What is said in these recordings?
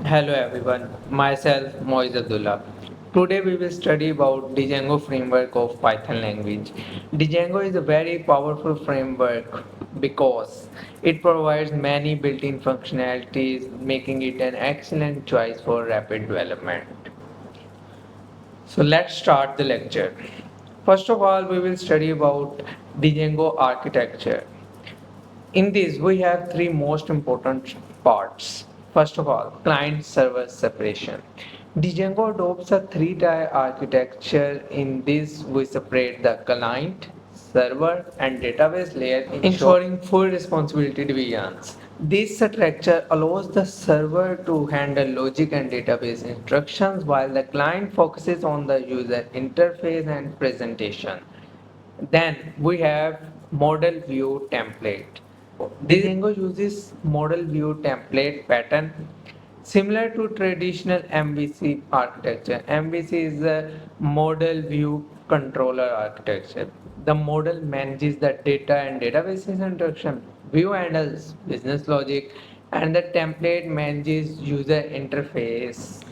Hello everyone, myself Moiz Abdullah. Today we will study about Django framework of Python language. Django is a very powerful framework because it provides many built-in functionalities, making it an excellent choice for rapid development. So let's start the lecture. First of all, we will study about Django architecture. In this, we have three most important parts. First of all, client-server separation. Django adopts a three-tier architecture. In this, we separate the client, server, and database layer, ensuring full responsibility divisions. This structure allows the server to handle logic and database instructions while the client focuses on the user interface and presentation. Then we have model view template. Django uses model view template pattern similar to traditional MVC architecture. MVC is a model view controller architecture. The model manages the data and database instruction. View handles business logic and the template manages user interface.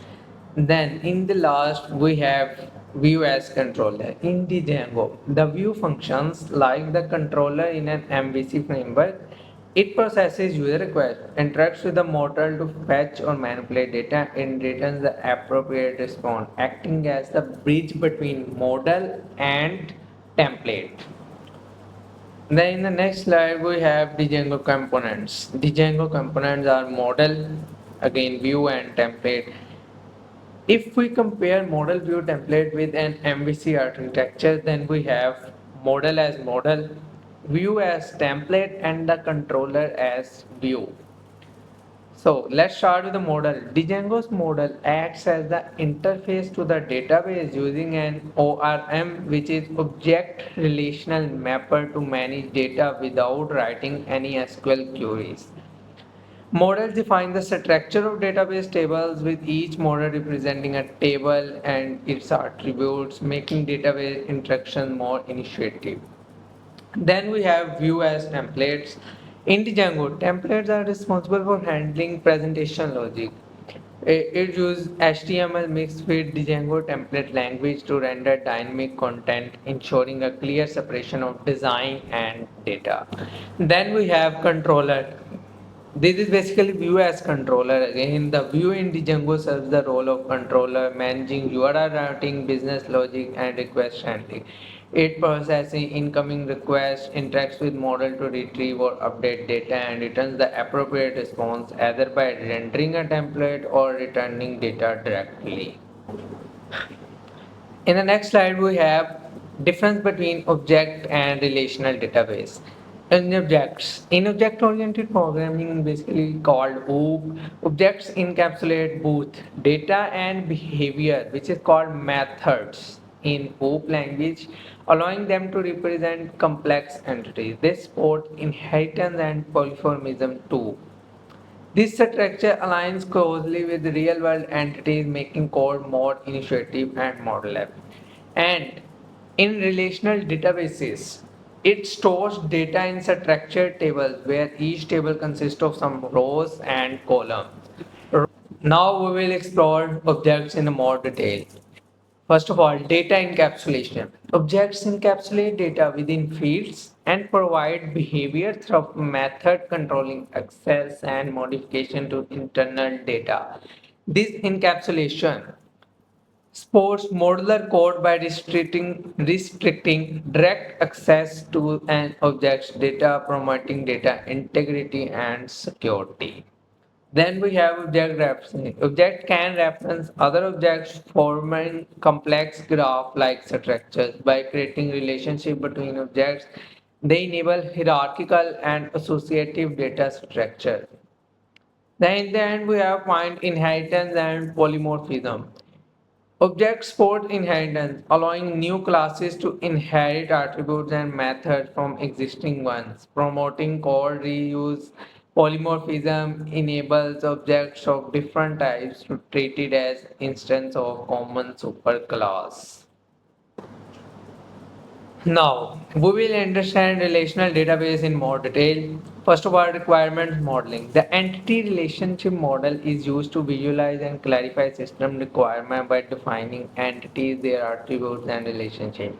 Then in the last we have view as controller. In the Django, the view functions like the controller in an MVC framework. It processes user requests, interacts with the model to fetch or manipulate data, and returns the appropriate response, acting as the bridge between model and template. Then in the next slide we have the Django components. The Django components are model, again view and template. If we compare model view template with an MVC architecture, then we have model as model, view as template, and the controller as view. So let's start with the model. Django's model acts as the interface to the database using an ORM, which is object relational mapper to manage data without writing any SQL queries. Models define the structure of database tables with each model representing a table and its attributes, making database interaction more intuitive. Then we have view as templates. In Django, templates are responsible for handling presentation logic. It uses HTML mixed with Django template language to render dynamic content, ensuring a clear separation of design and data. Then we have controller. This is basically view as controller. Again, the view in Django serves the role of controller, managing URL routing, business logic, and request handling. It processes incoming requests, interacts with model to retrieve or update data, and returns the appropriate response either by rendering a template or returning data directly. In the next slide, we have difference between object and relational database. In object-oriented programming, basically called OOP, objects encapsulate both data and behavior, which is called methods in OOP language, allowing them to represent complex entities. They support inheritance and polymorphism too. This structure aligns closely with real-world entities, making code more intuitive and modular. And in relational databases, it stores data in structured tables where each table consists of some rows and columns. Now we will explore objects in more detail. First of all, data encapsulation. Objects encapsulate data within fields and provide behavior through method controlling access and modification to internal data. This encapsulation supports modular code by restricting direct access to an object's data, promoting data integrity and security. Then we have object referencing. Object can reference other objects forming complex graph-like structures by creating relationship between objects. They enable hierarchical and associative data structure. Then in the end we have point inheritance and polymorphism. Objects support inheritance, allowing new classes to inherit attributes and methods from existing ones. Promoting code reuse, polymorphism enables objects of different types to be treated as instance of common superclass. Now, we will understand relational database in more detail. First of all, requirements modeling. The entity relationship model is used to visualize and clarify system requirement by defining entities, their attributes, and relationships.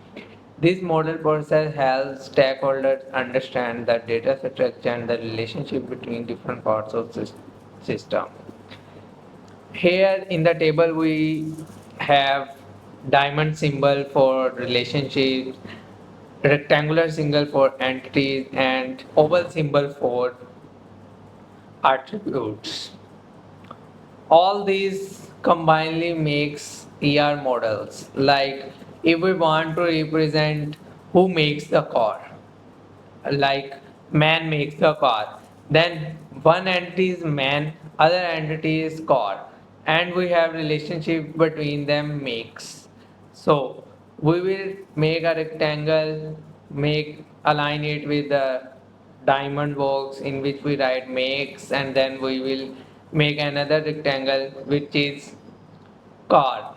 This model process helps stakeholders understand the data structure and the relationship between different parts of the system. Here in the table we have diamond symbol for relationships, rectangular symbol for entities, and oval symbol for attributes. All these combinedly makes ER models. Like if we want to represent who makes the car, like man makes the car, then one entity is man, other entity is car, and we have relationship between them makes. So we will make a rectangle, make align it with the diamond box in which we write makes, and then we will make another rectangle which is car,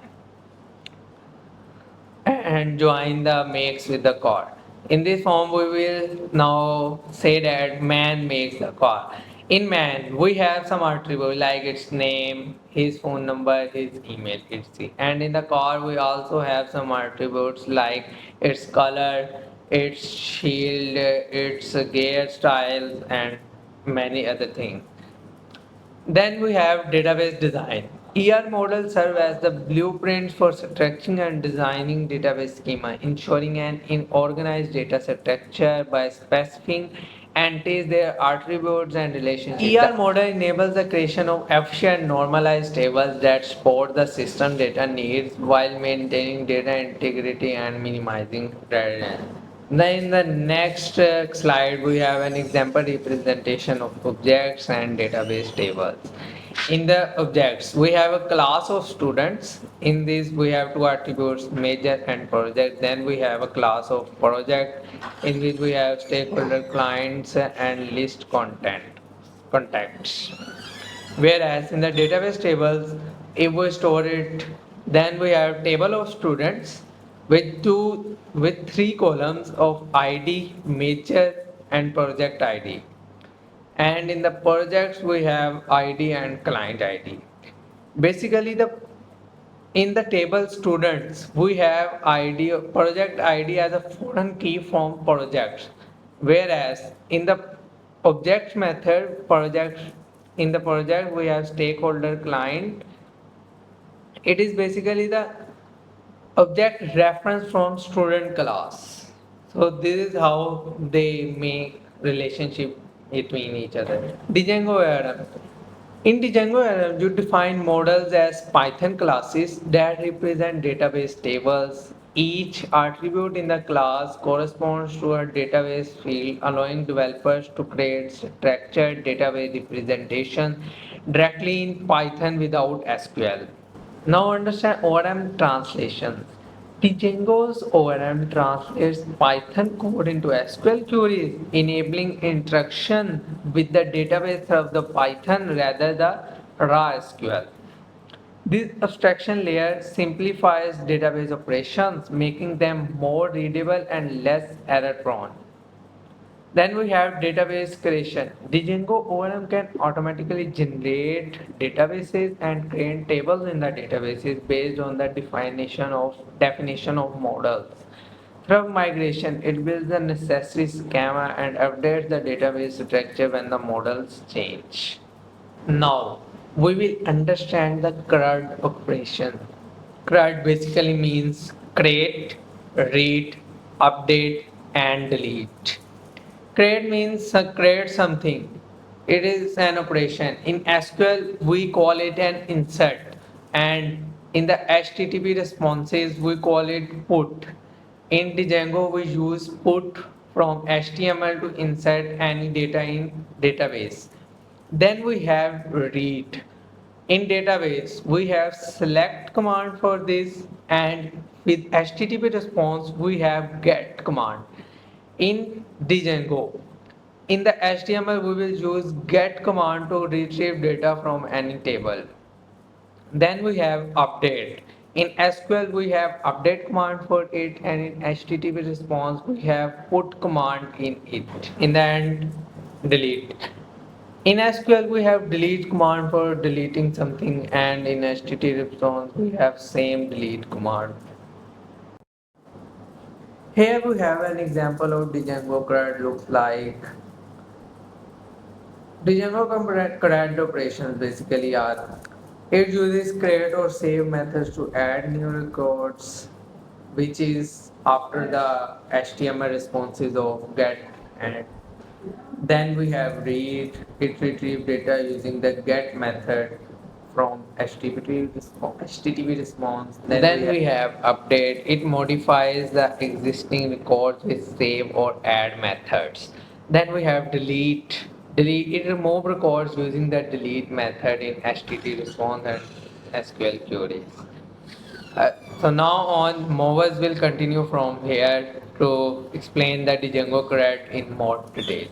and join the makes with the car. In this form, we will now say that man makes the car. In man, we have some attribute like its name, his phone number, his email, etc. And in the car, we also have some attributes like its color, its shield, its gear styles, and many other things. Then we have database design. ER models serve as the blueprints for structuring and designing database schema, ensuring an organized data structure by specifying entities, their attributes, and relationships. ER model enables the creation of efficient normalized tables that support the system data needs while maintaining data integrity and minimizing redundancy. Then in the next slide, we have an example representation of objects and database tables. In the objects, we have a class of students. In this, we have two attributes, major and project. Then we have a class of project in which we have stakeholder clients and list contacts. Whereas in the database tables, if we store it, then we have table of students with three columns of ID, major, and project ID. And in the projects we have ID and client ID. Basically, the in the table students we have ID project ID as a foreign key from projects, whereas in the objects method projects in the project we have stakeholder client. It is basically the object reference from student class. So this is how they make relationship between each other. Django ARM. In Django ARM, you define models as Python classes that represent database tables. Each attribute in the class corresponds to a database field, allowing developers to create structured database representation directly in Python without SQL. Now understand ORM translation. Django's ORM translates Python code into SQL queries, enabling interaction with the database of the Python rather than raw SQL. This abstraction layer simplifies database operations, making them more readable and less error prone. Then we have database creation. Django ORM can automatically generate databases and create tables in the databases based on the definition of models. From migration, it builds the necessary schema and updates the database structure when the models change. Now, we will understand the CRUD operation. CRUD basically means create, read, update, and delete. Create means create something. It is an operation. In SQL, we call it an insert, and in the HTTP responses, we call it put. In Django, we use put from HTML to insert any data in database. Then we have read. In database, we have select command for this, and with HTTP response, we have get command. In Django, in the HTML, we will use get command to retrieve data from any table. Then we have update. In SQL, we have update command for it, and in HTTP response, we have put command in it. In the end, delete. In SQL, we have delete command for deleting something, and in HTTP response, we have same delete command. Here we have an example of Django CRUD looks like. Django CRUD operations basically are it uses create or save methods to add new records, which is after the HTML responses of get and then we have read, it retrieve data using the get method from HTTP response. Then we have update, it modifies the existing records with save or add methods. Then we have delete, it remove records using the delete method in HTTP response and SQL queries. Uh, so now on, Movers will continue from here to explain the Django CRUD in more detail.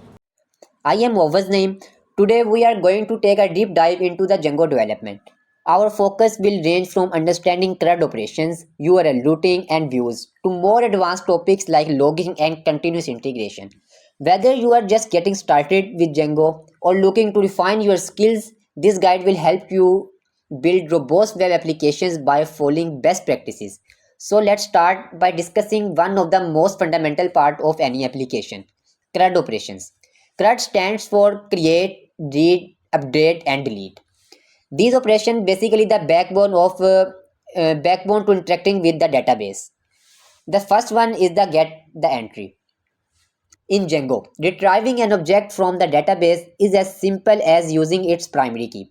I am Ovas name. Today we are going to take a deep dive into the Django development. Our focus will range from understanding CRUD operations, URL routing and views to more advanced topics like logging and continuous integration. Whether you are just getting started with Django or looking to refine your skills, this guide will help you build robust web applications by following best practices. So let's start by discussing one of the most fundamental part of any application, CRUD operations. CRUD stands for create, read, update and delete. These operations basically the backbone to interacting with the database. The first one is the get the entry. In Django, retrieving an object from the database is as simple as using its primary key.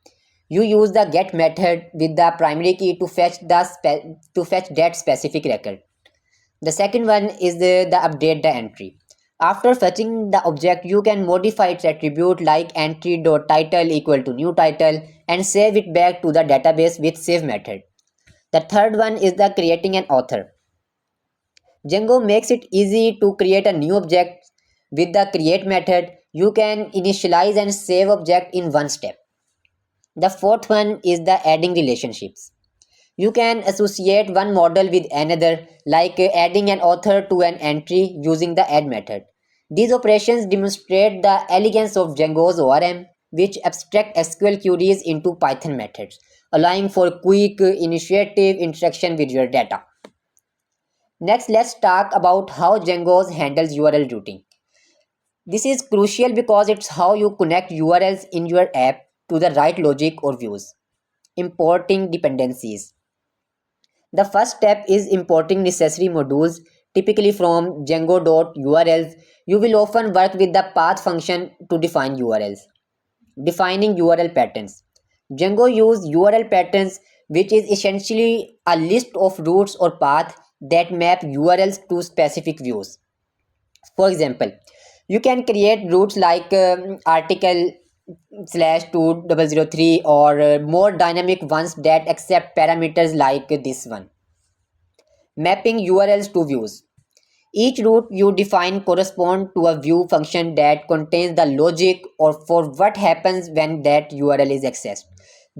You use the get method with the primary key to fetch that specific record. The second one is the update the entry. After fetching the object, you can modify its attribute like entry.title equal to new title and save it back to the database with save method. The third one is the creating an author. Django makes it easy to create a new object with the create method. You can initialize and save object in one step. The fourth one is the adding relationships. You can associate one model with another, like adding an author to an entry using the add method. These operations demonstrate the elegance of Django's ORM, which abstract SQL queries into Python methods, allowing for quick, initiative interaction with your data. Next, let's talk about how Django handles URL routing. This is crucial because it's how you connect URLs in your app to the right logic or views. Importing dependencies. The first step is importing necessary modules, typically from Django.urls. You will often work with the path function to define URLs. Defining URL patterns. Django uses URL patterns, which is essentially a list of routes or paths that map URLs to specific views. For example, you can create routes like article slash 2003 or more dynamic ones that accept parameters like this one. Mapping URLs to views. Each route you define corresponds to a view function that contains the logic or for what happens when that URL is accessed.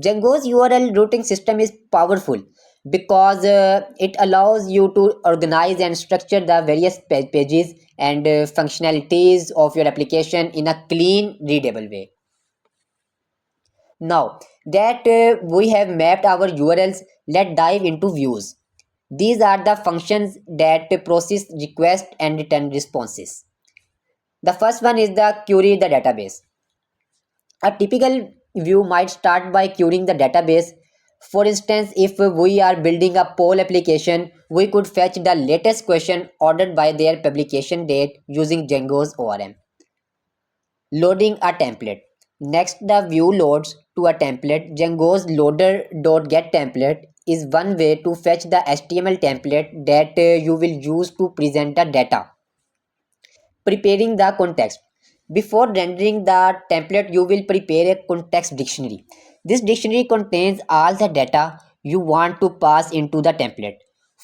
Django's URL routing system is powerful because it allows you to organize and structure the various pages and functionalities of your application in a clean, readable way. Now that we have mapped our URLs, let's dive into views. These are the functions that process requests and return responses. The first one is the query the database. A typical view might start by querying the database. For instance, if we are building a poll application, we could fetch the latest question ordered by their publication date using Django's ORM. Loading a template. Next, the view loads to a template. Django's loader.getTemplate is one way to fetch the HTML template that you will use to present the data. Preparing the context. Before rendering the template, you will prepare a context dictionary. This dictionary contains all the data you want to pass into the template.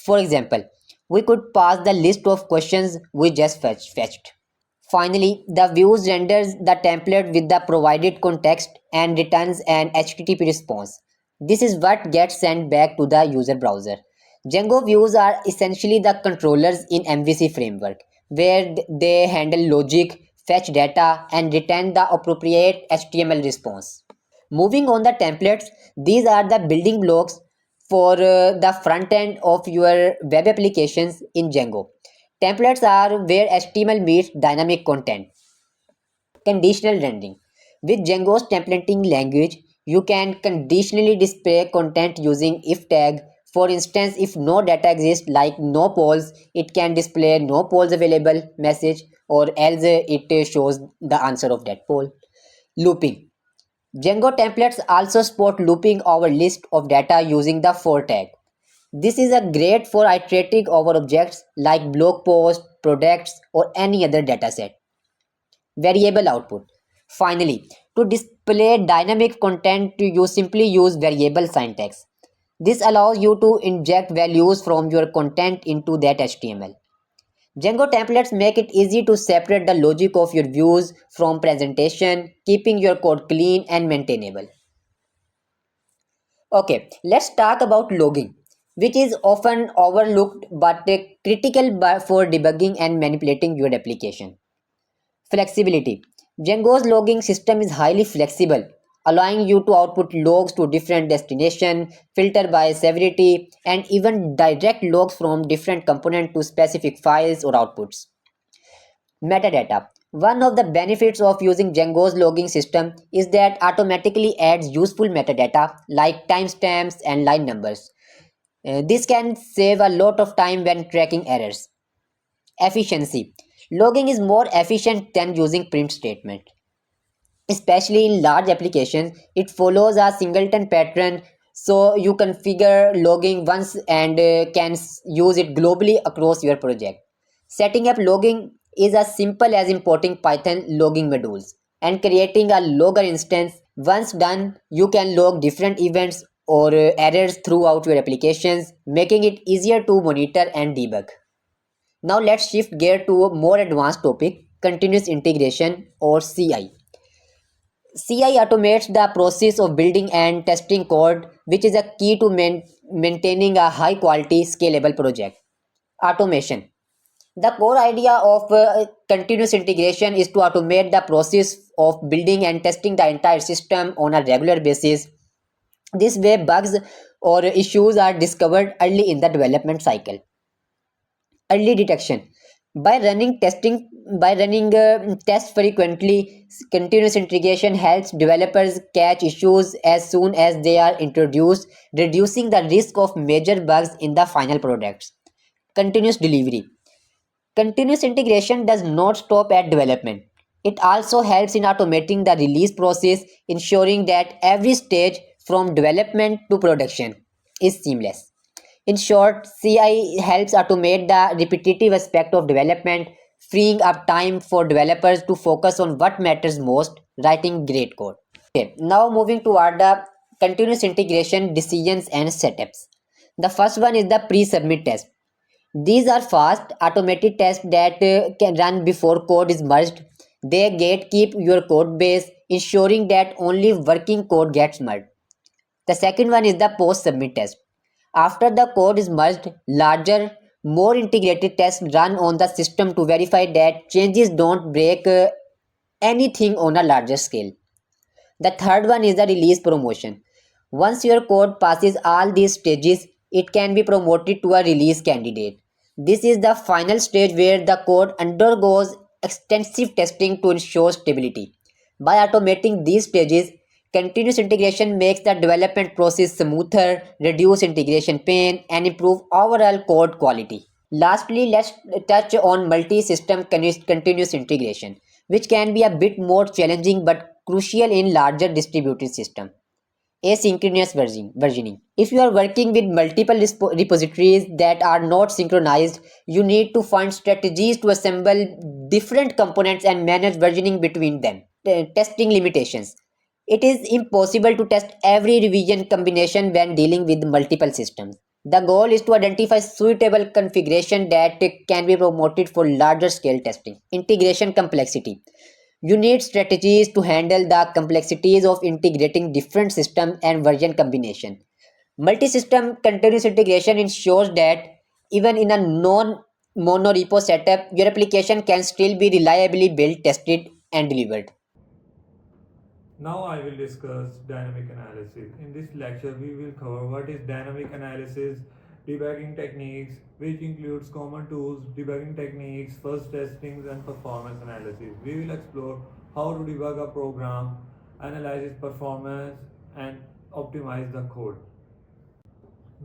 For example, we could pass the list of questions we just fetched. Finally, the views renders the template with the provided context and returns an HTTP response. This is what gets sent back to the user browser. Django views are essentially the controllers in MVC framework, where they handle logic, fetch data, and return the appropriate HTML response. Moving on the templates, these are the building blocks for the front end of your web applications in Django. Templates are where HTML meets dynamic content. Conditional rendering. With Django's templating language, you can conditionally display content using if tag. For instance, if no data exists like no polls, it can display no polls available message, or else it shows the answer of that poll. Looping. Django templates also support looping over list of data using the for tag. This is a great for iterating over objects like blog posts, products, or any other dataset. Variable output. Finally, to display dynamic content, you simply use variable syntax. This allows you to inject values from your content into that HTML. Django templates make it easy to separate the logic of your views from presentation, keeping your code clean and maintainable. Okay, let's talk about logging, which is often overlooked but critical for debugging and manipulating your application. Flexibility. Django's logging system is highly flexible, allowing you to output logs to different destinations, filter by severity, and even direct logs from different components to specific files or outputs. Metadata. One of the benefits of using Django's logging system is that automatically adds useful metadata like timestamps and line numbers. This can save a lot of time when tracking errors. Efficiency. Logging is more efficient than using print statement. Especially in large applications, it follows a singleton pattern, so you configure logging once and can use it globally across your project. Setting up logging is as simple as importing Python logging modules and creating a logger instance. Once done, you can log different events or errors throughout your applications, making it easier to monitor and debug. Now let's shift gear to a more advanced topic, continuous integration or CI. CI automates the process of building and testing code, which is a key to maintaining a high quality, scalable project. Automation. The core idea of continuous integration is to automate the process of building and testing the entire system on a regular basis. This way, bugs or issues are discovered early in the development cycle. Early detection. By running tests frequently, continuous integration helps developers catch issues as soon as they are introduced, reducing the risk of major bugs in the final products. Continuous delivery. Continuous integration does not stop at development. It also helps in automating the release process, ensuring that every stage from development to production is seamless. In short, CI helps automate the repetitive aspect of development, freeing up time for developers to focus on what matters most, writing great code. Okay, now moving toward the continuous integration decisions and setups. The first one is the pre-submit test. These are fast, automated tests that can run before code is merged. They gatekeep your code base, ensuring that only working code gets merged. The second one is the post submit test. After the code is merged, larger, more integrated tests run on the system to verify that changes don't break anything on a larger scale. The third one is the release promotion. Once your code passes all these stages, it can be promoted to a release candidate. This is the final stage where the code undergoes extensive testing to ensure stability. By automating these stages, continuous integration makes the development process smoother, reduce integration pain, and improve overall code quality. Lastly, let's touch on multi-system continuous integration, which can be a bit more challenging but crucial in larger distributed systems. Asynchronous versioning. If you are working with multiple repositories that are not synchronized, you need to find strategies to assemble different components and manage versioning between them. Testing limitations. It is impossible to test every revision combination when dealing with multiple systems. The goal is to identify suitable configuration that can be promoted for larger scale testing. Integration complexity. You need strategies to handle the complexities of integrating different system and version combination. Multi-system continuous integration ensures that even in a monorepo setup, your application can still be reliably built, tested, and delivered. Now I will discuss dynamic analysis. In this lecture, we will cover what is dynamic analysis, debugging techniques, which includes common tools, debugging techniques, first testings, and performance analysis. We will explore how to debug a program, analyze its performance, and optimize the code.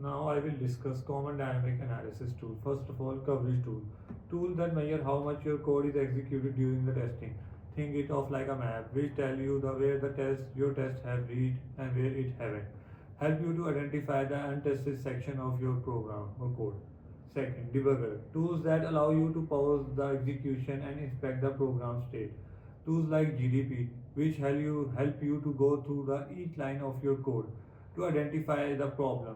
Now I will discuss common dynamic analysis tool. First of all, coverage tool. Tool that measure how much your code is executed during the testing. Think it of like a map which tell you the where the test your tests have reached and where it haven't. Help you to identify the untested section of your program or code. Second, debugger. Tools that allow you to pause the execution and inspect the program state. Tools like GDP, which help you to go through the each line of your code to identify the problem.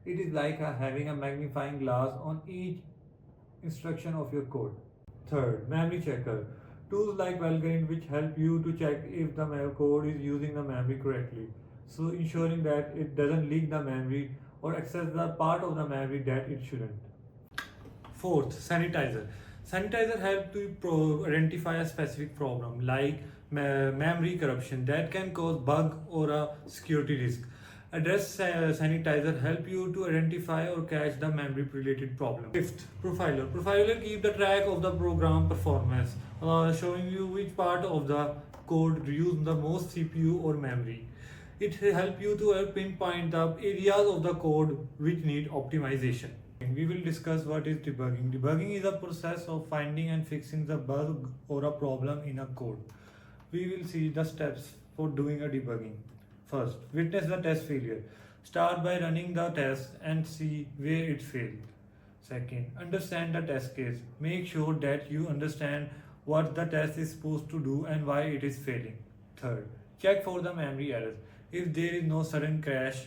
It is like having a magnifying glass on each instruction of your code. Third, memory checker. Tools like Valgrind which help you to check if the code is using the memory correctly. So ensuring that it doesn't leak the memory or access the part of the memory that it shouldn't. Fourth, sanitizer. Sanitizer help to identify a specific problem like memory corruption that can cause bug or a security risk. Address sanitizer help you to identify or catch the memory related problem. Fifth, profiler. Profiler keep the track of the program performance, showing you which part of the code use the most CPU or memory. It help you to pinpoint the areas of the code which need optimization. We will discuss what is debugging. Debugging is a process of finding and fixing the bug or a problem in a code. We will see the steps for doing a debugging. First, witness the test failure. Start by running the test and see where it failed. Second, understand the test case. Make sure that you understand what the test is supposed to do and why it is failing. Third, check for the memory errors. If there is no sudden crash,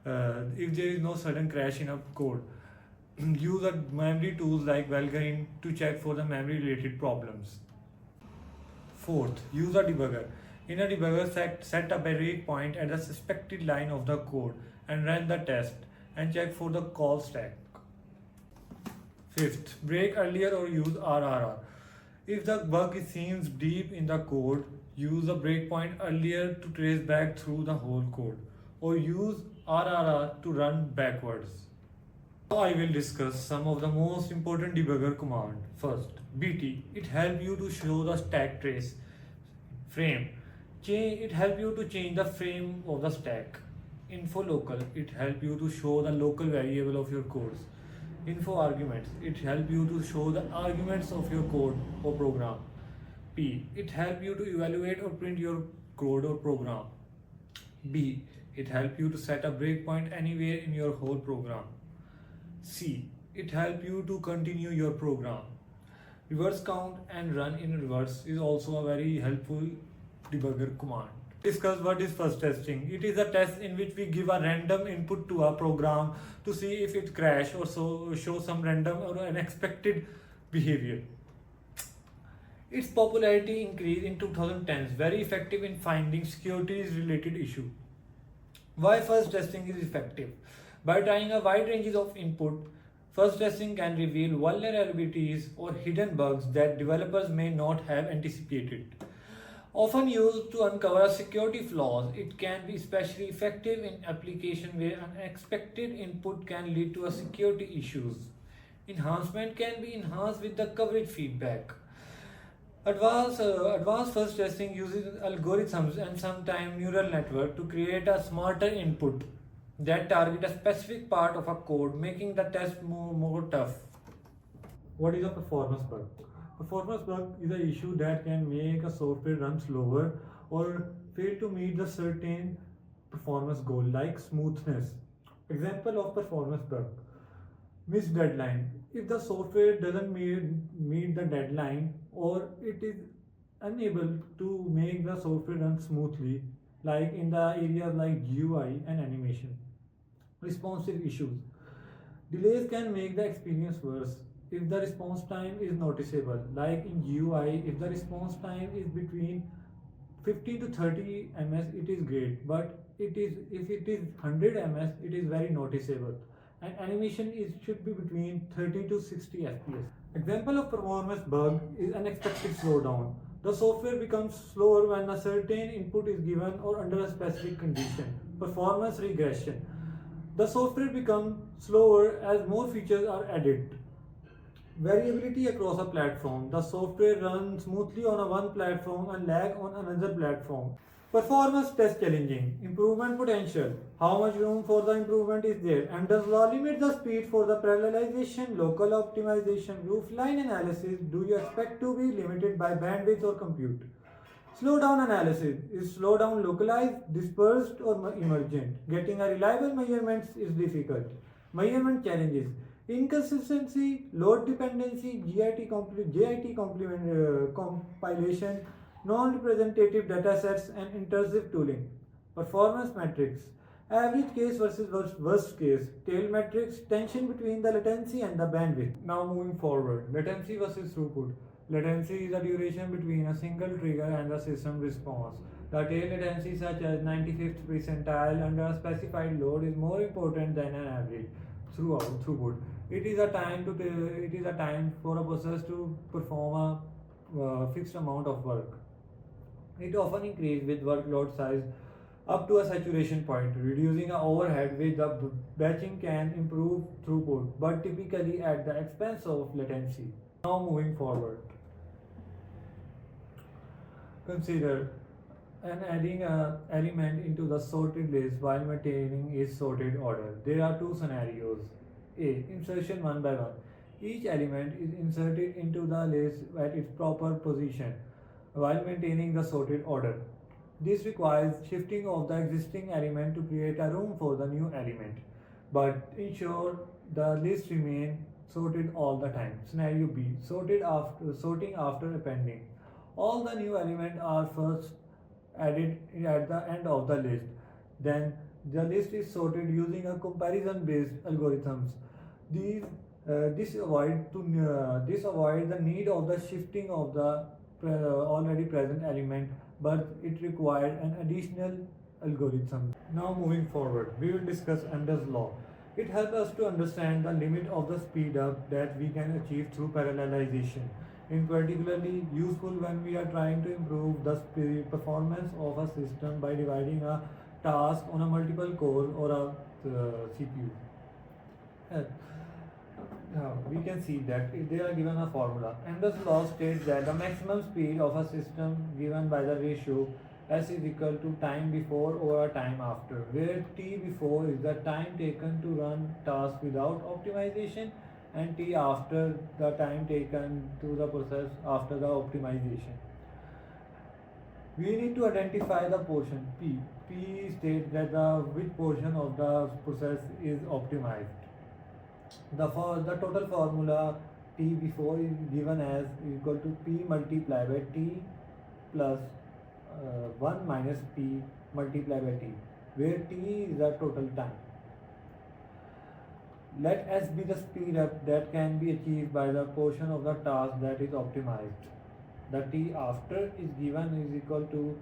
in a code, use a memory tools like Valgrind to check for the memory related problems. Fourth, use a debugger. In a debugger, set a breakpoint at the suspected line of the code and run the test and check for the call stack. Fifth, break earlier or use RRR. If the bug seems deep in the code, use a breakpoint earlier to trace back through the whole code, or use RRR to run backwards. Now I will discuss some of the most important debugger command. First, BT. It helps you to show the stack trace frame. It helps you to change the frame of the stack. Info local. It helps you to show the local variable of your codes. Info arguments. It helps you to show the arguments of your code or program. P. It helps you to evaluate or print your code or program. B. It helps you to set a breakpoint anywhere in your whole program. C. It helps you to continue your program. Reverse count and run in reverse is also a very helpful debugger command. Discuss what is first testing. It is a test in which we give a random input to a program to see if it crash or show some random or unexpected behavior. Its popularity increased in 2010s, very effective in finding securities related issue. Why first testing is effective? By trying a wide range of input, first testing can reveal vulnerabilities or hidden bugs that developers may not have anticipated. Often used to uncover security flaws, it can be especially effective in applications where unexpected input can lead to a security issues. Enhancement can be enhanced with the coverage feedback. Advanced first testing uses algorithms and sometimes neural network to create a smarter input that target a specific part of a code, making the test more tough. What is a performance bug? Performance bug is an issue that can make a software run slower or fail to meet the certain performance goal like smoothness. Example of performance bug. Missed deadline. If the software doesn't meet the deadline or it is unable to make the software run smoothly, like in the areas like GUI and animation. Responsive issues. Delays can make the experience worse if the response time is noticeable. Like in GUI, if the response time is between 15 to 30 ms, it is great, but if it is 100 ms, it is very noticeable. and animation should be between 30 to 60 fps. Example of performance bug is unexpected slowdown. The software becomes slower when a certain input is given or under a specific condition. Performance regression. The software becomes slower as more features are added. Variability across a platform. The software runs smoothly on a one platform and lag on another platform. Performance test challenging. Improvement potential. How much room for the improvement is there? And does law limit the speed for the parallelization, local optimization, roofline analysis? Do you expect to be limited by bandwidth or compute? Slowdown analysis. Is slowdown localized, dispersed, or emergent? Getting a reliable measurements is difficult. Measurement challenges. Inconsistency, load dependency, compilation, non-representative datasets, and intrusive tooling. Performance metrics. Average case versus worst case. Tail metrics, tension between the latency and the bandwidth. Now moving forward, latency versus throughput. Latency is the duration between a single trigger and the system response. The tail latency such as 95th percentile under a specified load is more important than an average throughput. It is a time for a process to perform a fixed amount of work. It often increases with workload size up to a saturation point. Reducing a overhead with the batching can improve throughput, but typically at the expense of latency. Now moving forward, consider and adding an element into the sorted list while maintaining its sorted order. There are two scenarios. A. Insertion one by one. Each element is inserted into the list at its proper position while maintaining the sorted order. This requires shifting of the existing element to create a room for the new element, but ensure the list remain sorted all the time. Scenario B. Sorting after appending. All the new elements are first added at the end of the list. Then the list is sorted using a comparison based algorithms. These this avoid the need of the shifting of the already present element, but it required an additional algorithm. Now moving forward, we will discuss Amdahl's law. It helps us to understand the limit of the speed up that we can achieve through parallelization. In particularly useful when we are trying to improve the performance of a system by dividing a task on a multiple core or a CPU. We can see that they are given a formula. Amdahl's law states that the maximum speed of a system given by the ratio S is equal to time before over time after, where T before is the time taken to run task without optimization, and T after the time taken to the process after the optimization. We need to identify the portion P. P states that which portion of the process is optimized. The total formula T before is given as equal to P multiplied by T plus 1 minus P multiplied by T, where T is the total time. Let S be the speed up that can be achieved by the portion of the task that is optimized. The T after is given is equal to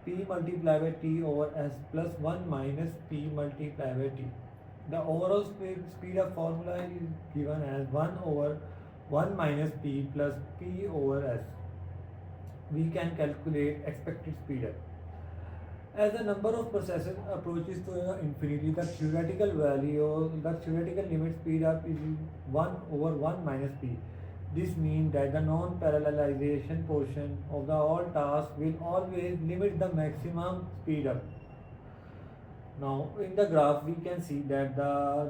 P multiplied by T over S plus 1 minus P multiplied by T. The overall speed up formula is given as 1 over 1 minus P plus P over S. We can calculate expected speed up. As the number of processes approaches to infinity, the theoretical limit speed up is 1 over 1 minus P. This means that the non-parallelization portion of the all tasks will always limit the maximum speed up. Now in the graph we can see that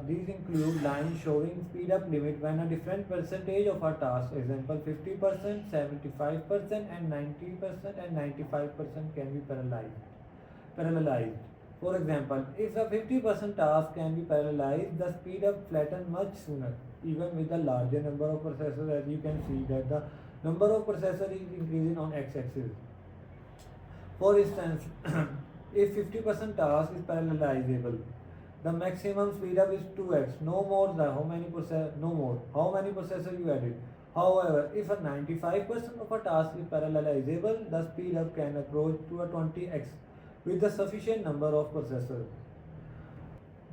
these include lines showing speed up limit when a different percentage of a task, example 50%, 75% and 90% and 95% can be parallelized. For example, if the 50% task can be parallelized, the speed up flatten much sooner, even with the larger number of processors. As you can see that the number of processors is increasing on x-axis. For instance, if 50% task is parallelizable, the maximum speed up is 2x. No more how many processors you added. However, if a 95% of a task is parallelizable, the speed up can approach to a 20x with a sufficient number of processors.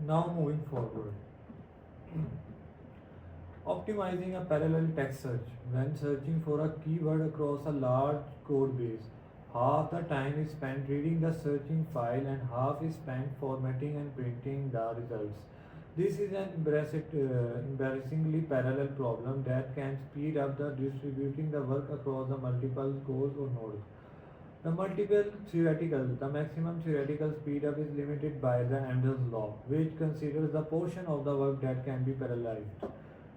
Now moving forward. Optimizing a parallel text search. When searching for a keyword across a large code base, half the time is spent reading the searching file and half is spent formatting and printing the results. This is an embarrassingly parallel problem that can speed up the distributing the work across the multiple cores or nodes. The maximum theoretical speedup is limited by the Amdahl's law, which considers the portion of the work that can be parallelized.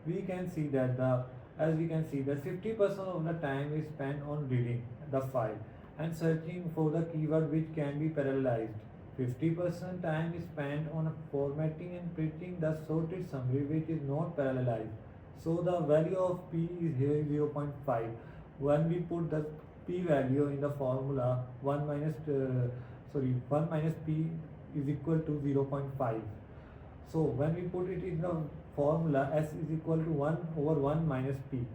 We can see that as we can see that 50% of the time is spent on reading the file and searching for the keyword which can be parallelized. 50% time is spent on formatting and printing the sorted summary which is not parallelized. So the value of P is here 0.5. When we put the P value in the formula 1 minus P is equal to 0.5. So when we put it in the formula, S is equal to 1 over 1 minus P.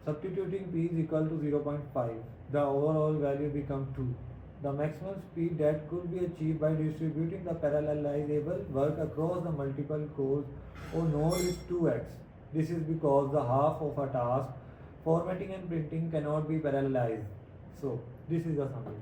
Substituting P is equal to 0.5. The overall value becomes 2. The maximum speed that could be achieved by distributing the parallelizable work across the multiple cores or node is 2x. This is because the half of a task, formatting and printing, cannot be parallelized. So this is the summary.